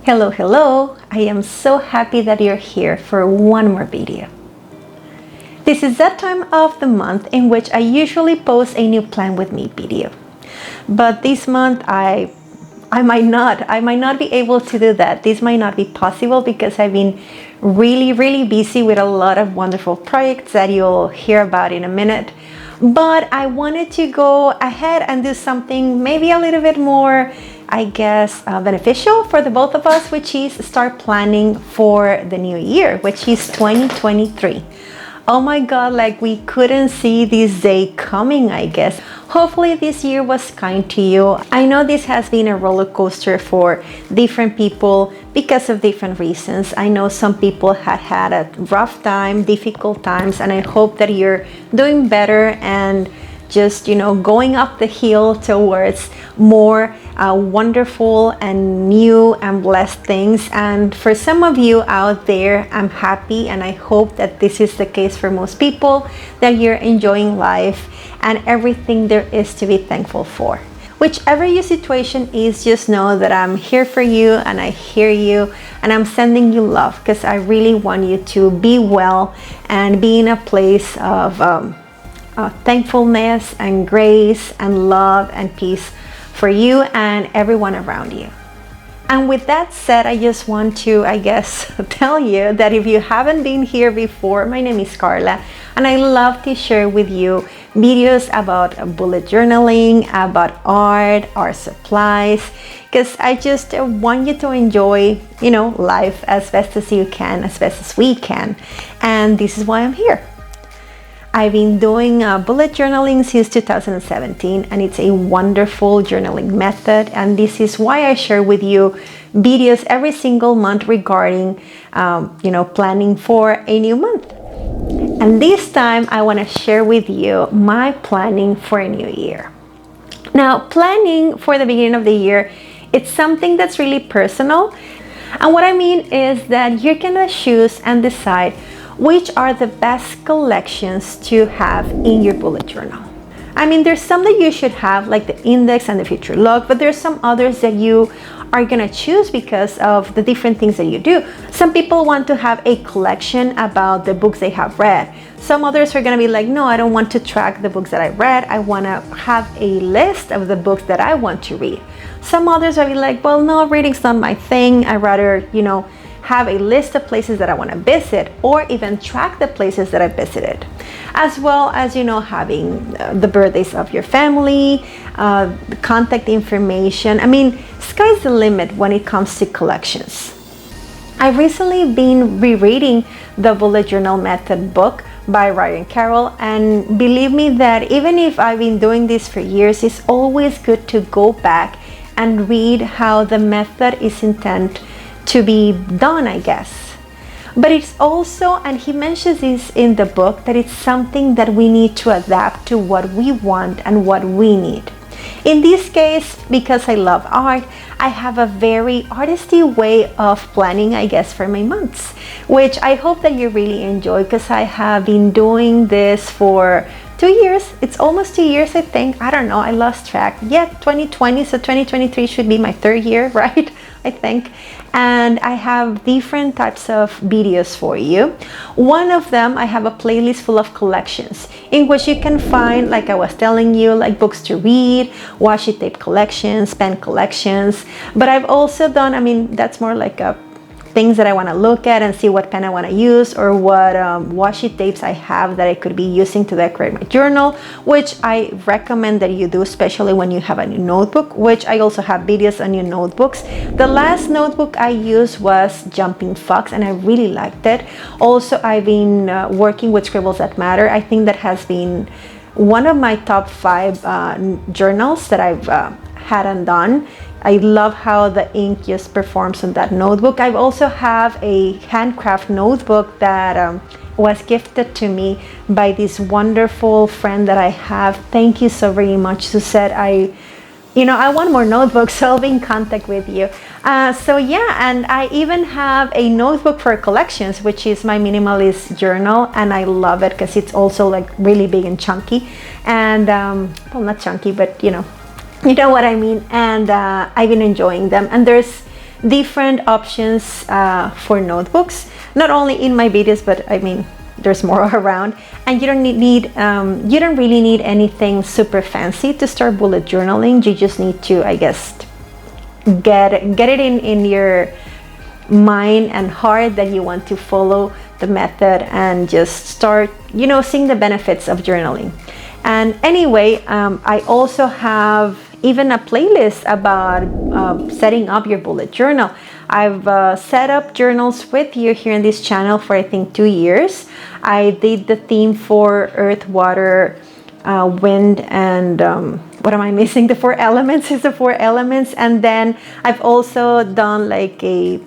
Hello, hello! I am so happy that you're here for one more video. This is that time of the month in which I usually post a new plan with me video. But this month I might not be able to do that. This might not be possible because I've been really busy with a lot of wonderful projects that you'll hear about in a minute. But I wanted to go ahead and do something maybe a little bit more, I guess, beneficial for the both of us, which is start planning for the new year, which is 2023. Oh my God, like we couldn't see this day coming, I guess. Hopefully this year was kind to you. I know this has been a roller coaster for different people because of different reasons. I know some people had a rough time, difficult times, and I hope that you're doing better and just, going up the hill towards more wonderful and new and blessed things. And for some of you out there, I'm happy, and I hope that this is the case for most people, that you're enjoying life and everything there is to be thankful for. Whichever your situation is, just know that I'm here for you and I hear you, and I'm sending you love because I really want you to be well and be in a place of thankfulness and grace and love and peace for you and everyone around you. And with that said, I just want to, I guess, tell you that if you haven't been here before, my name is Carla, and I love to share with you videos about bullet journaling, about art supplies, because I just want you to enjoy, life as best as you can, as best as we can. And this is why I'm here. I've been doing bullet journaling since 2017, and it's a wonderful journaling method. And this is why I share with you videos every single month regarding, planning for a new month. And this time I want to share with you my planning for a new year. Now, planning for the beginning of the year, it's something that's really personal. And what I mean is that you're gonna choose and decide which are the best collections to have in your bullet journal. I mean, there's some that you should have, like the index and the future log, but there's some others that you are gonna choose because of the different things that you do. Some people want to have a collection about the books they have read. Some others are gonna be like, no, I don't want to track the books that I read. I wanna have a list of the books that I want to read. Some others will be like, well, no, reading's not my thing. I rather, have a list of places that I want to visit, or even track the places that I visited, as well as having the birthdays of your family, the contact information. I mean, sky's the limit when it comes to collections. I've recently been rereading the Bullet Journal Method book by Ryan Carroll, and believe me that even if I've been doing this for years, it's always good to go back and read how the method is intended to be done, I guess. But it's also, and he mentions this in the book, that it's something that we need to adapt to what we want and what we need. In this case, because I love art, I have a very artisty way of planning, I guess, for my months, which I hope that you really enjoy, because I have been doing this for 2 years. It's almost 2 years, I think. I don't know, I lost track. Yeah, 2020, so 2023 should be my third year, right? I think. And I have different types of videos for you. One of them, I have a playlist full of collections in which you can find, like I was telling you, like books to read, washi tape collections, pen collections. But I've also done, that's more like things that I want to look at and see what pen I want to use, or what washi tapes I have that I could be using to decorate my journal, which I recommend that you do, especially when you have a new notebook, which I also have videos on new notebooks. The last notebook I used was Jumping Fox, and I really liked it. Also, I've been working with Scribbles That Matter. I think that has been one of my top 5 journals that I've had and done. I love how the ink just performs on that notebook. I also have a handcraft notebook that was gifted to me by this wonderful friend that I have. Thank you so very much, Suzette. I want more notebooks, so I'll be in contact with you. So yeah, and I even have a notebook for collections, which is my minimalist journal, and I love it because it's also like really big and chunky. And well, not chunky, but you know what I mean. And I've been enjoying them. And there's different options for notebooks, not only in my videos, but I mean, there's more around. And you don't you don't really need anything super fancy to start bullet journaling. You just need to, I guess, get it in your mind and heart that you want to follow the method and just start, you know, seeing the benefits of journaling. And anyway, I also have even a playlist about setting up your bullet journal. I've set up journals with you here in this channel for I think 2 years. I did the theme for earth, water, wind, and what am I missing? The 4 elements is the 4 elements. And then I've also done like a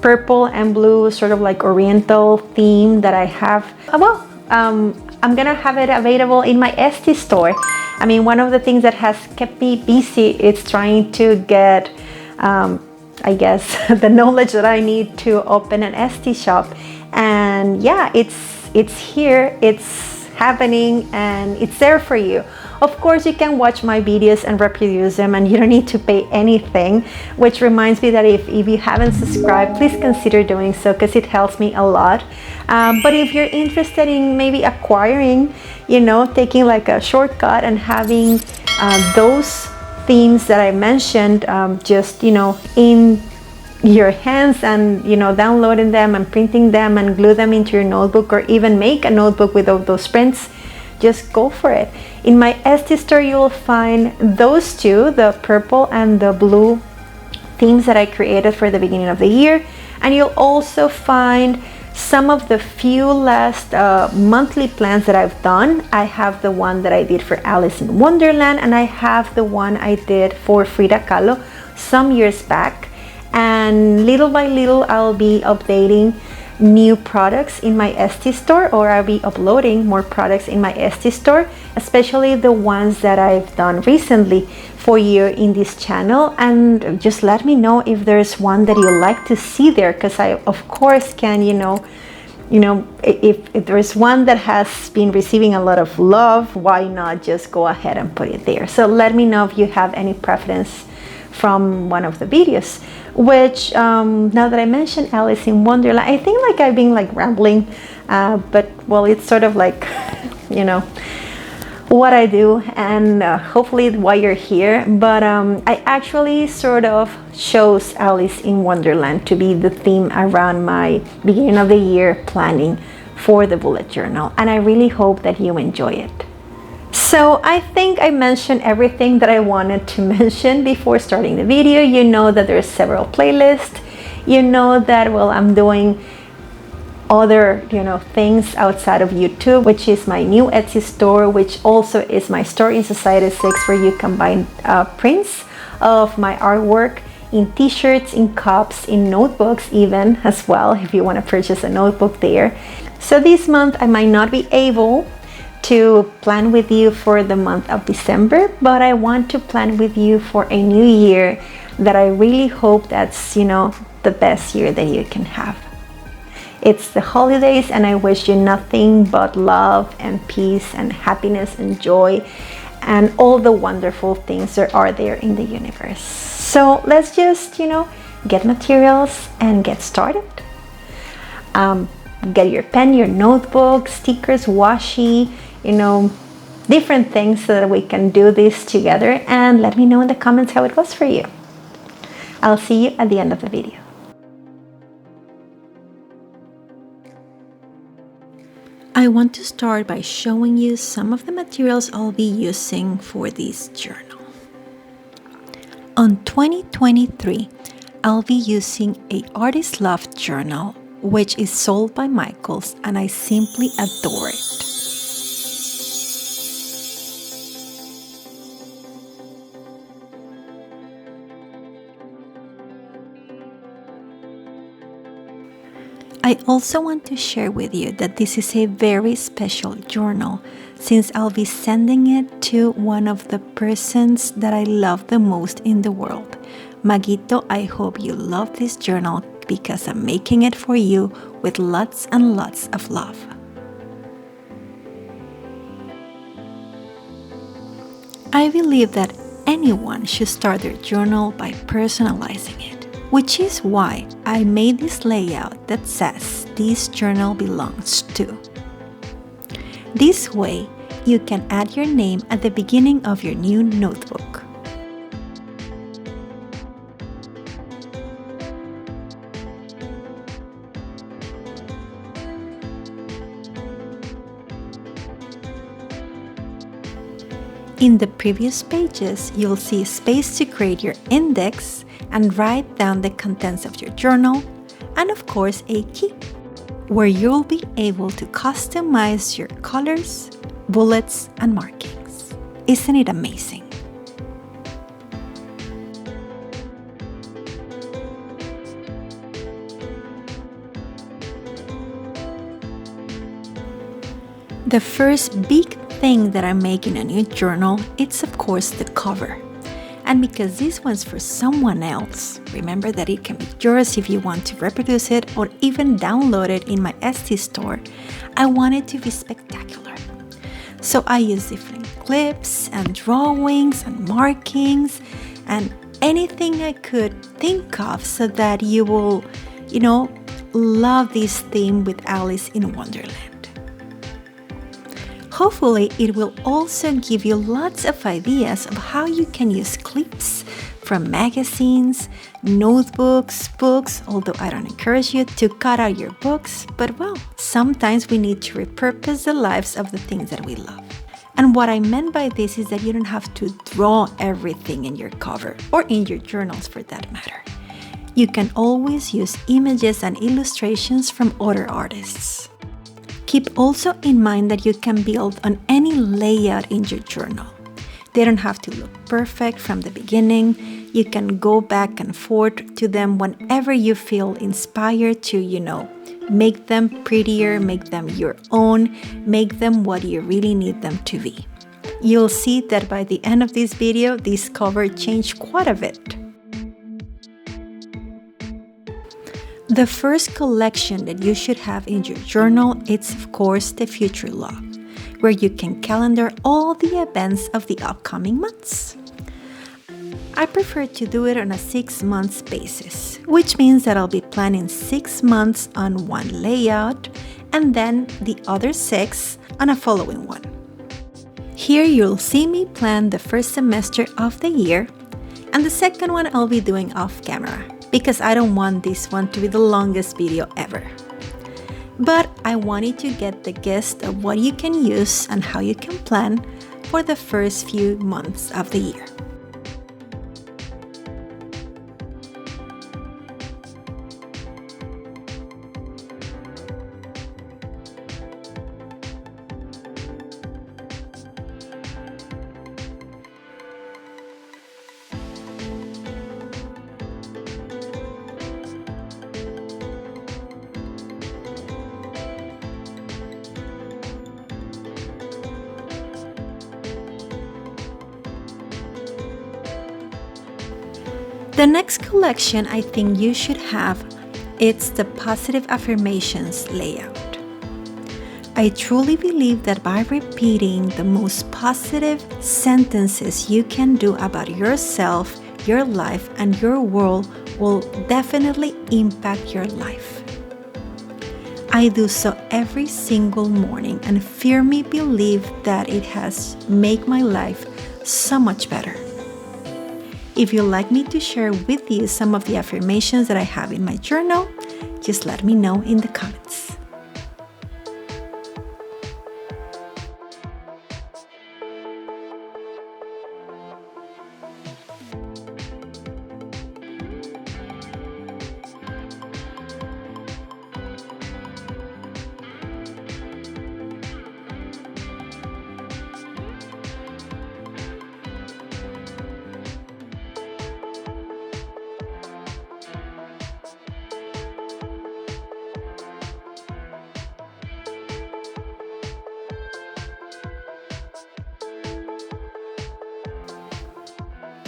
purple and blue sort of like oriental theme that I have. I'm gonna have it available in my Etsy store. I mean, one of the things that has kept me busy is trying to get I guess the knowledge that I need to open an Etsy shop. And yeah, it's here, it's happening, and it's there for you. Of course, you can watch my videos and reproduce them, and you don't need to pay anything, which reminds me that if you haven't subscribed, please consider doing so, because it helps me a lot. But if you're interested in maybe acquiring, you know, taking like a shortcut and having those themes that I mentioned just, you know, in your hands, and, you know, downloading them and printing them and glue them into your notebook, or even make a notebook with all those prints, just go for it. In my Etsy store, you will find those 2, the purple and the blue themes that I created for the beginning of the year. And you'll also find some of the few last monthly plans that I've done. I have the one that I did for Alice in Wonderland, and I have the one I did for Frida Kahlo some years back. And little by little, I'll be updating new products in my Etsy store, or I'll be uploading more products in my Etsy store, especially the ones that I've done recently for you in this channel. And just let me know if there's one that you like to see there, because I of course can, you know, if there's one that has been receiving a lot of love, why not just go ahead and put it there? So let me know if you have any preference from one of the videos. Which now that I mentioned Alice in Wonderland, I think like I've been like rambling, but well, it's sort of like, you know, what I do, and hopefully why you're here. But I actually sort of chose Alice in Wonderland to be the theme around my beginning of the year planning for the bullet journal, and I really hope that you enjoy it. So I think I mentioned everything that I wanted to mention before starting the video. You know that there's several playlists. You know that, well, I'm doing other, you know, things outside of YouTube, which is my new Etsy store, which also is my store in Society 6, where you can buy prints of my artwork in t-shirts, in cups, in notebooks even as well, if you want to purchase a notebook there. So this month I might not be able to plan with you for the month of December, but I want to plan with you for a new year that I really hope that's, you know, the best year that you can have. It's the holidays, and I wish you nothing but love and peace and happiness and joy and all the wonderful things that are there in the universe. So let's just, you know, get materials and get started. Get your pen, your notebook, stickers, washi, you know, different things so that we can do this together, and let me know in the comments how it was for you. I'll see you at the end of the video. I want to start by showing you some of the materials I'll be using for this journal. On 2023, I'll be using a Artist Love journal, which is sold by Michaels, and I simply adore it. I also want to share with you that this is a very special journal, since I'll be sending it to one of the persons that I love the most in the world. Maguito, I hope you love this journal, because I'm making it for you with lots and lots of love. I believe that anyone should start their journal by personalizing it. which is why I made this layout that says this journal belongs to. This way, you can add your name at the beginning of your new notebook. In the previous pages, you'll see a space to create your index and write down the contents of your journal, and of course a key, where you'll be able to customize your colors, bullets, and markings. Isn't it amazing? The first big thing that I'm making a new journal, it's of course the cover. And because this one's for someone else, remember that it can be yours if you want to reproduce it or even download it in my Etsy store, I want it to be spectacular. So I use different clips and drawings and markings and anything I could think of so that you will, love this theme with Alice in Wonderland. Hopefully, it will also give you lots of ideas of how you can use clips from magazines, notebooks, books, although I don't encourage you to cut out your books, but sometimes we need to repurpose the lives of the things that we love. And what I meant by this is that you don't have to draw everything in your cover or in your journals for that matter. You can always use images and illustrations from other artists. Keep also in mind that you can build on any layout in your journal. They don't have to look perfect from the beginning. You can go back and forth to them whenever you feel inspired to, make them prettier, make them your own, make them what you really need them to be. You'll see that by the end of this video, this cover changed quite a bit. The first collection that you should have in your journal is, of course, the future log, where you can calendar all the events of the upcoming months. I prefer to do it on a 6-month basis, which means that I'll be planning 6 months on one layout and then the other 6 on a following one. Here you'll see me plan the first semester of the year, and the second one I'll be doing off camera, because I don't want this one to be the longest video ever. But I wanted to get the gist of what you can use and how you can plan for the first few months of the year. The next collection I think you should have, it's the Positive Affirmations layout. I truly believe that by repeating the most positive sentences you can do about yourself, your life, and your world will definitely impact your life. I do so every single morning and firmly believe that it has made my life so much better. If you'd like me to share with you some of the affirmations that I have in my journal, just let me know in the comments.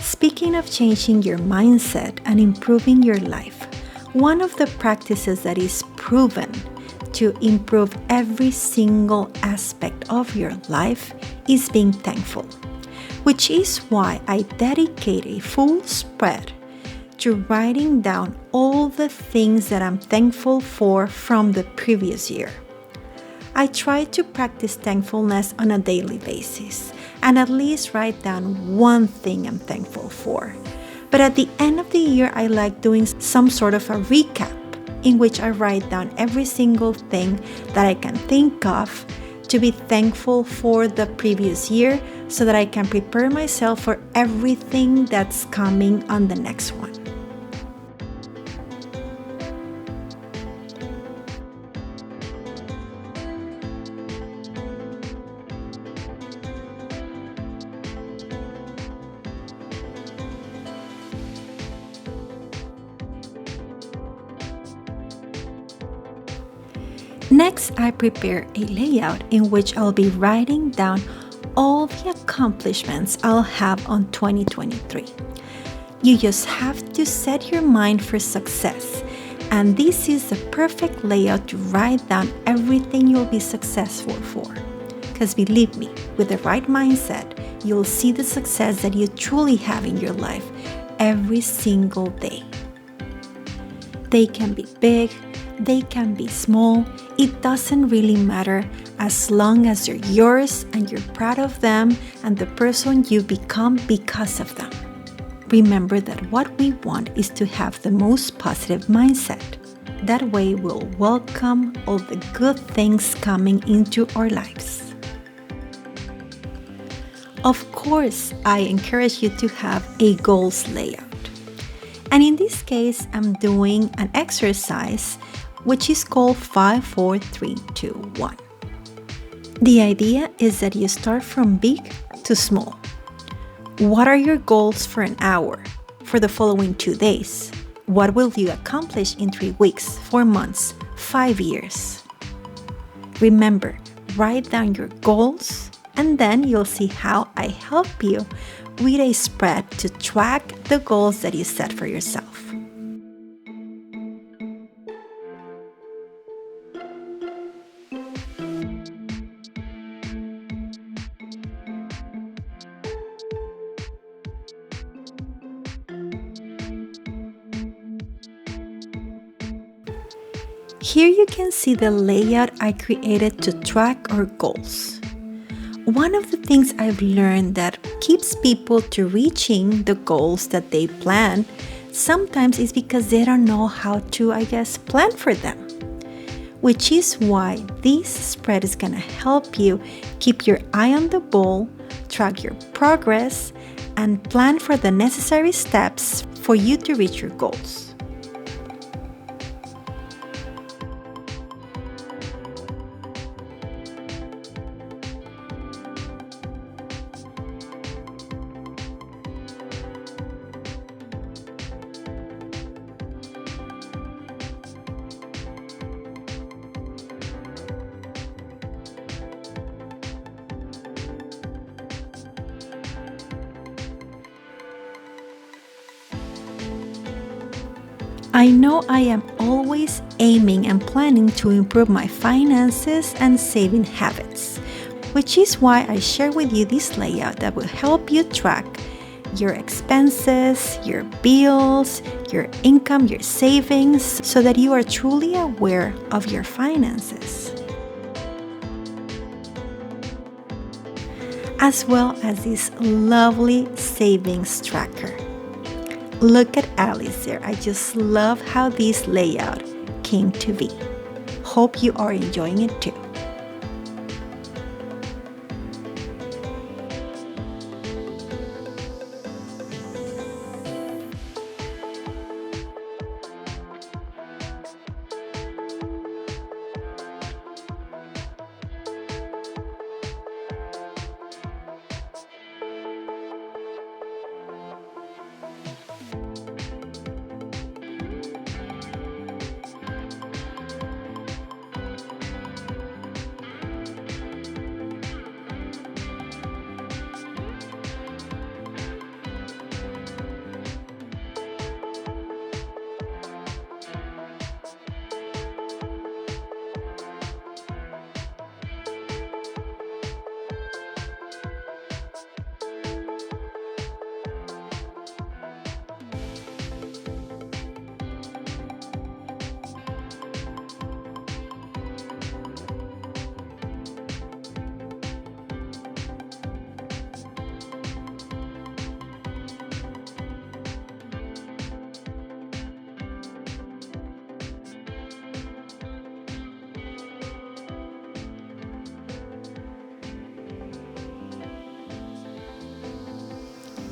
Speaking of changing your mindset and improving your life, one of the practices that is proven to improve every single aspect of your life is being thankful, which is why I dedicate a full spread to writing down all the things that I'm thankful for from the previous year. I try to practice thankfulness on a daily basis and at least write down one thing I'm thankful for. But at the end of the year, I like doing some sort of a recap in which I write down every single thing that I can think of to be thankful for the previous year so that I can prepare myself for everything that's coming on the next one. Next, I prepare a layout in which I'll be writing down all the accomplishments I'll have on 2023. You just have to set your mind for success, and this is the perfect layout to write down everything you'll be successful for. Because believe me, with the right mindset, you'll see the success that you truly have in your life every single day. They can be big, they can be small, it doesn't really matter as long as they're yours and you're proud of them and the person you become because of them. Remember that what we want is to have the most positive mindset. That way we'll welcome all the good things coming into our lives. Of course, I encourage you to have a goals layout. And in this case, I'm doing an exercise which is called 5, 4, 3, 2, 1. The idea is that you start from big to small. What are your goals for an hour, for the following 2 days? What will you accomplish in 3 weeks, 4 months, 5 years? Remember, write down your goals and then you'll see how I help you with a spread to track the goals that you set for yourself. Here you can see the layout I created to track our goals. One of the things I've learned that keeps people to reaching the goals that they plan sometimes is because they don't know how to, plan for them. Which is why this spread is going to help you keep your eye on the ball, track your progress, and plan for the necessary steps for you to reach your goals. I know I am always aiming and planning to improve my finances and saving habits, which is why I share with you this layout that will help you track your expenses, your bills, your income, your savings, so that you are truly aware of your finances. As well as this lovely savings tracker. Look at Alice there. I just love how this layout came to be. Hope you are enjoying it too.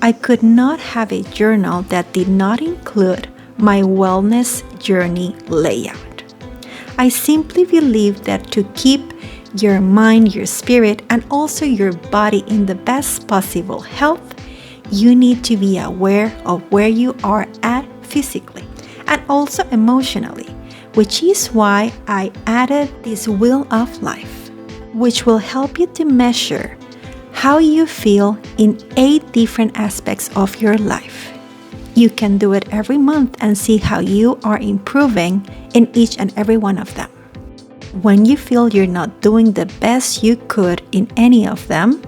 I could not have a journal that did not include my wellness journey layout. I simply believe that to keep your mind, your spirit, and also your body in the best possible health, you need to be aware of where you are at physically and also emotionally, which is why I added this Wheel of Life, which will help you to measure how you feel in 8 different aspects of your life. You can do it every month and see how you are improving in each and every one of them. When you feel you're not doing the best you could in any of them,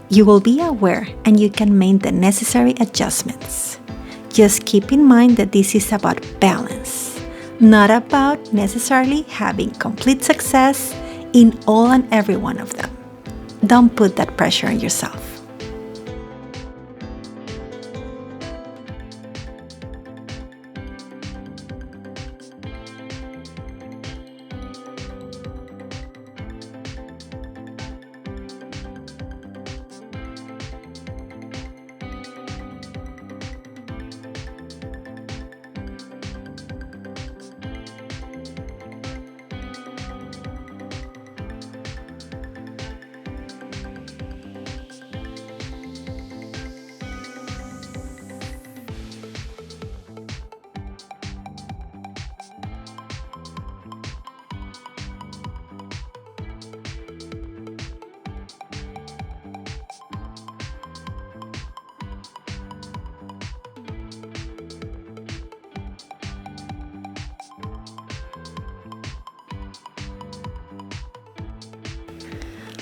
you will be aware and you can make the necessary adjustments. Just keep in mind that this is about balance, not about necessarily having complete success in all and every one of them. Don't put that pressure on yourself.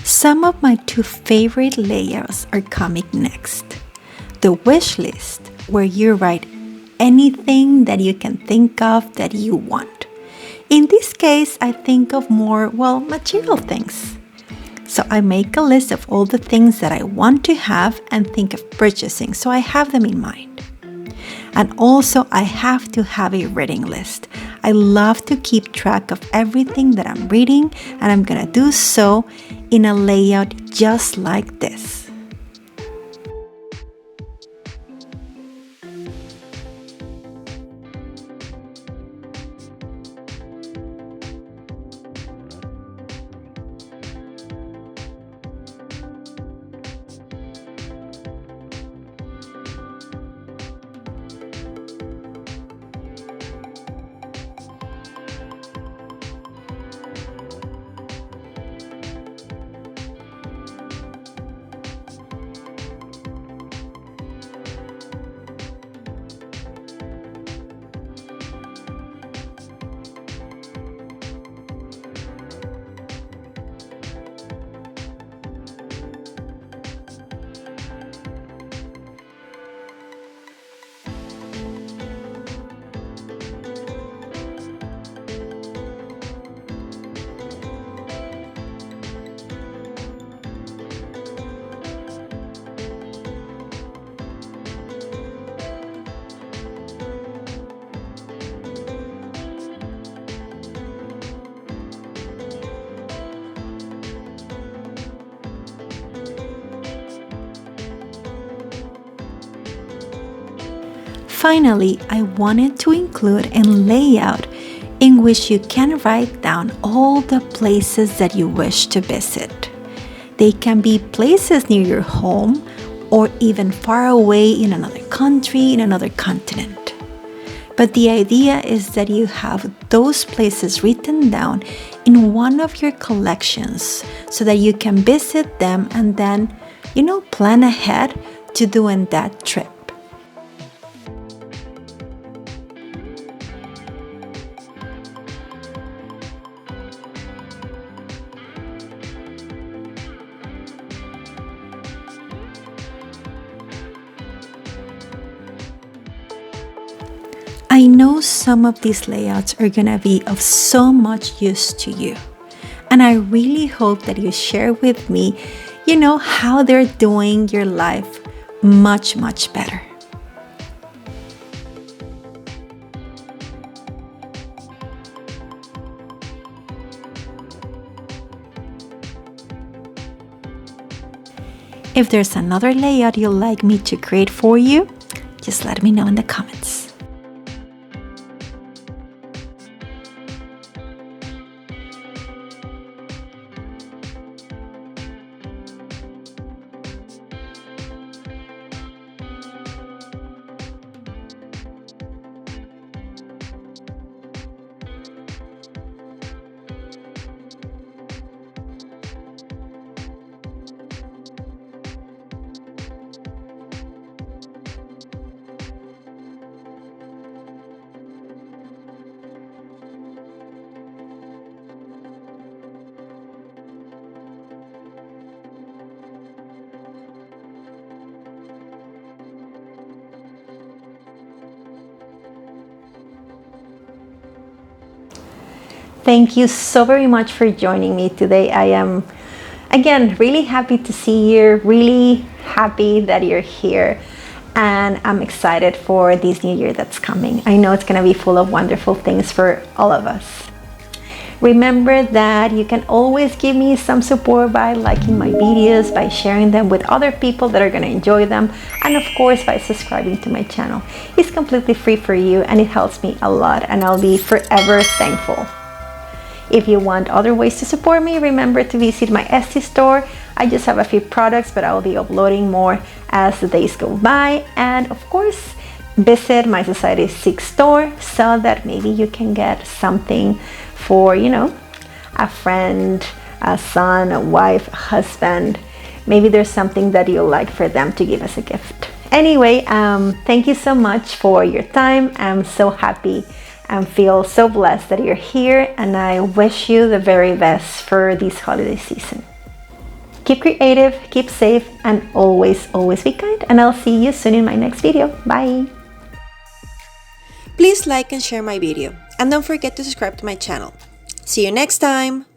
Some of my 2 favorite layouts are coming next. The wish list, where you write anything that you can think of that you want. In this case, I think of more, material things. So I make a list of all the things that I want to have and think of purchasing, so I have them in mind. And also, I have to have a reading list. I love to keep track of everything that I'm reading, and I'm gonna do so in a layout just like this. Finally, I wanted to include a layout in which you can write down all the places that you wish to visit. They can be places near your home or even far away in another country, in another continent. But the idea is that you have those places written down in one of your collections so that you can visit them and then, plan ahead to doing that trip. I know some of these layouts are going to be of so much use to you. And I really hope that you share with me, how they're doing your life much, much better. A If there's another layout you'd like me to create for you, just let me know in the comments. Thank you so very much for joining me today. I am, again, really happy to see you, really happy that you're here, and I'm excited for this new year that's coming. I know it's gonna be full of wonderful things for all of us. Remember that you can always give me some support by liking my videos, by sharing them with other people that are gonna enjoy them, and of course by subscribing to my channel. It's completely free for you and it helps me a lot, and I'll be forever thankful. If you want other ways to support me, remember to visit my Etsy store. I just have a few products, but I will be uploading more as the days go by. And of course, visit my Society 6 store so that maybe you can get something for, you know, a friend, a son, a wife, a husband. Maybe there's something that you'll like for them to give as a gift. Anyway, thank you so much for your time. I'm so happy and feel so blessed that you're here, and I wish you the very best for this holiday season. Keep creative, keep safe, and always be kind, and I'll see you soon in my next video. Bye! Please like and share my video, and don't forget to subscribe to my channel. See you next time!